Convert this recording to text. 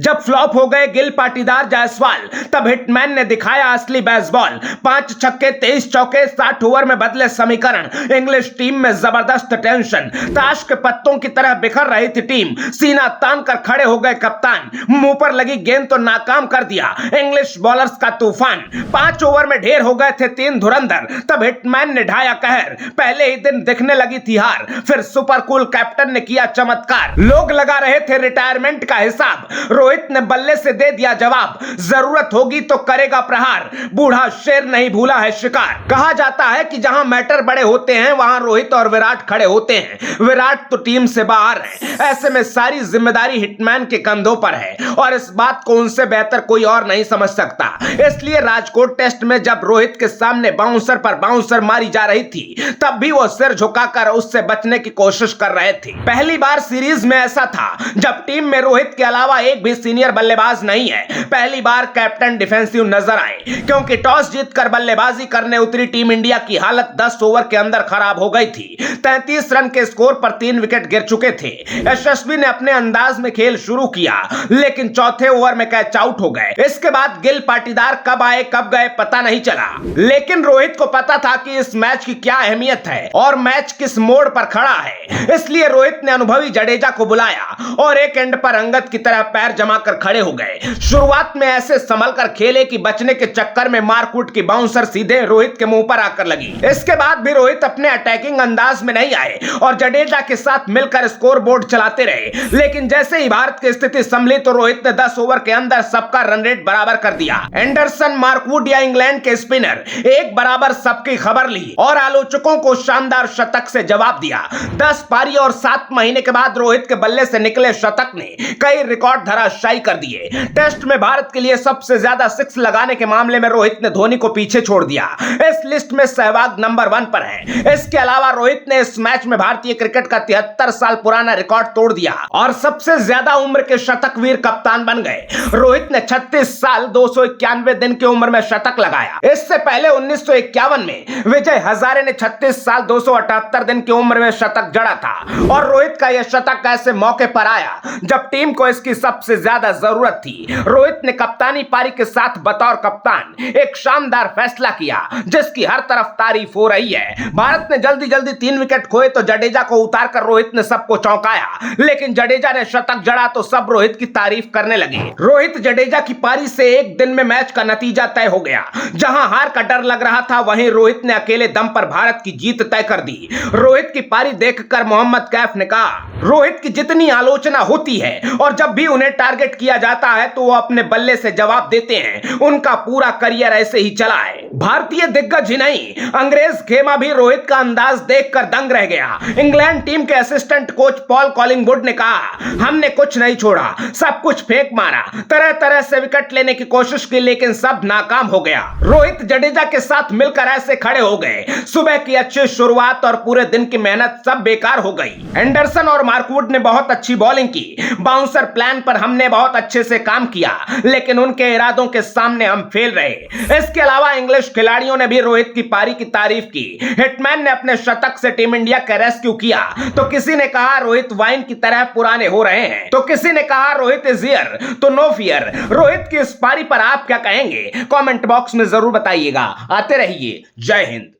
जब फ्लॉप हो गए गिल पाटीदार जायसवाल, तब हिटमैन ने दिखाया असली बेसबॉल। 5 छक्के 23 चौके 60 ओवर में बदले समीकरण। इंग्लिश टीम में जबरदस्त टेंशन। ताश के पत्तों की तरह बिखर रही थी टीम। सीना तान कर खड़े हो गए कप्तान। मुंह पर लगी गेंद तो नाकाम कर दिया इंग्लिश बॉलर्स का तूफान। 5 ओवर में ढेर हो गए थे 3 धुरंधर। तब हिटमैन ने ढाया कहर। पहले ही दिन दिखने लगी थी हार, फिर सुपर कूल कैप्टन ने किया चमत्कार। लोग लगा रहे थे रिटायरमेंट का हिसाब। रोहित ने बल्ले से दे दिया जवाब, जरूरत होगी तो करेगा प्रहार। बूढ़ा शेर नहीं भूला है शिकार। कहा जाता है कि जहां मैटर बड़े होते हैं वहां रोहित और विराट खड़े होते हैं। विराट तो टीम से बाहर है, ऐसे में सारी जिम्मेदारी हिटमैन के कंधों पर है और इस बात को उनसे बेहतर कोई और नहीं समझ सकता। इसलिए राजकोट टेस्ट में जब रोहित के सामने बाउंसर पर बाउंसर मारी जा रही थी, तब भी वो सिर झुकाकर उससे बचने की कोशिश कर रहे थे। पहली बार सीरीज में ऐसा था जब टीम में रोहित के अलावा एक भी सीनियर बल्लेबाज नहीं है। पहली बार कैप्टन डिफेंसिव नजर आए, क्योंकि टॉस जीतकर बल्लेबाजी करने उतरी टीम इंडिया की हालत 10 ओवर के अंदर खराब हो गई थी। 33 रन के स्कोर पर 3 विकेट गिर चुके थे। यशस्वी ने अपने अंदाज में खेल शुरू किया, लेकिन चौथे ओवर में कैच आउट हो गए। इसके बाद गिल पाटीदार कब आए कब गए पता नहीं चला, लेकिन रोहित को पता था कि इस मैच की क्या अहमियत है और मैच किस मोड़ पर खड़ा है। इसलिए रोहित ने अनुभवी जडेजा को बुलाया और एक एंड पर अंगद की तरह पैर जमाकर खड़े हो गए। शुरुआत में ऐसे संभल कर खेले कि बचने के चक्कर में मारकूट की बाउंसर सीधे रोहित के मुंह पर आकर लगी। इसके बाद भी रोहित अपने अटैकिंग अंदाज में नहीं आए और जडेजा के साथ मिलकर स्कोर बोर्ड चलाते रहे। लेकिन जैसे ही भारत की स्थिति संभली तो रोहित ने 10 ओवर के अंदर सबका रन रेट बराबर कर दिया। एंडरसन, मार्कवुड या इंग्लैंड के स्पिनर एक बराबर सबकी खबर ली और आलोचकों को शानदार शतक से जवाब दिया। 10 पारी और 7 महीने के बाद रोहित के बल्ले से निकले शतक ने कई रिकॉर्ड धराशायी कर दिए। टेस्ट में भारत के लिए सबसे ज्यादा 6 लगाने के मामले में रोहित ने धोनी को पीछे छोड़ दिया। इस लिस्ट में सहवाग नंबर 1 पर है। इसके अलावा रोहित ने इस मैच में भारतीय क्रिकेट का 73 साल पुराना रिकॉर्ड तोड़ दिया और सबसे ज्यादा उम्र के शतकवीर कप्तान बन गए। रोहित ने 36 साल 291 दिन की उम्र में शतक लगाया। इससे पहले 1951 में विजय हजारे ने 36 साल 278 दिन की उम्र में शतक जड़ा था और रोहित का यह शतक ऐसे मौके पर आया जब टीम को इसकी सबसे ज्यादा जरूरत थी। रोहित ने कप्तानी पारी के साथ बतौर कप्तान एक शानदार फैसला किया जिसकी हर तरफ तारीफ हो रही है। भारत ने जल्दी जल्दी 3 विकेट खोए तो जडेजा को उतारकर रोहित ने सबको चौंकाया, लेकिन जडेजा ने शतक जड़ा तो सब रोहित की तारीफ करने लगे। रोहित जडेजा की पारी से एक दिन में मैच का नतीजा तय हो गया। जहां हार का डर लग रहा था, वहीं रोहित ने अकेले दम पर भारत की जीत तय कर दी। रोहित की पारी देखकर मोहम्मद कैफ ने कहा, रोहित की जितनी आलोचना होती है और जब भी उन्हें टारगेट किया जाता है तो वो अपने बल्ले से जवाब देते हैं। उनका पूरा करियर ऐसे ही चला है। भारतीय दिग्गज ही नहीं, अंग्रेज खेमा भी रोहित का अंदाज देखकर दंग रह गया। इंग्लैंड टीम के असिस्टेंट कोच पॉल कॉलिंगवुड ने कहा, हमने कुछ नहीं छोड़ा, सब कुछ फेंक मारा, तरह तरह से विकेट लेने की कोशिश की, लेकिन सब नाकाम हो गया। रोहित जडेजा के साथ मिलकर ऐसे खड़े हो गए। सुबह की अच्छी शुरुआत और पूरे दिन की मेहनत सब बेकार हो गई। एंडरसन और मार्कवुड ने बहुत अच्छी बॉलिंग की। बाउंसर प्लान पर हमने बहुत अच्छे से काम किया, लेकिन उनके इरादों के सामने हम फेल रहे। इसके अलावा इंग्लिश खिलाड़ियों ने भी रोहित की पारी की तारीफ की। हिटमैन ने अपने शतक से टीम इंडिया का रेस्क्यू किया, तो किसी ने कहा रोहित वाइन की तरह पुराने हो रहे हैं, तो किसी ने कहा रोहित इज हियर, तो नो फियर। रोहित की इस पारी पर आप क्या कहेंगे? कमेंट बॉक्स में जरूर बताइएगा। आते रहिए। जय हिंद।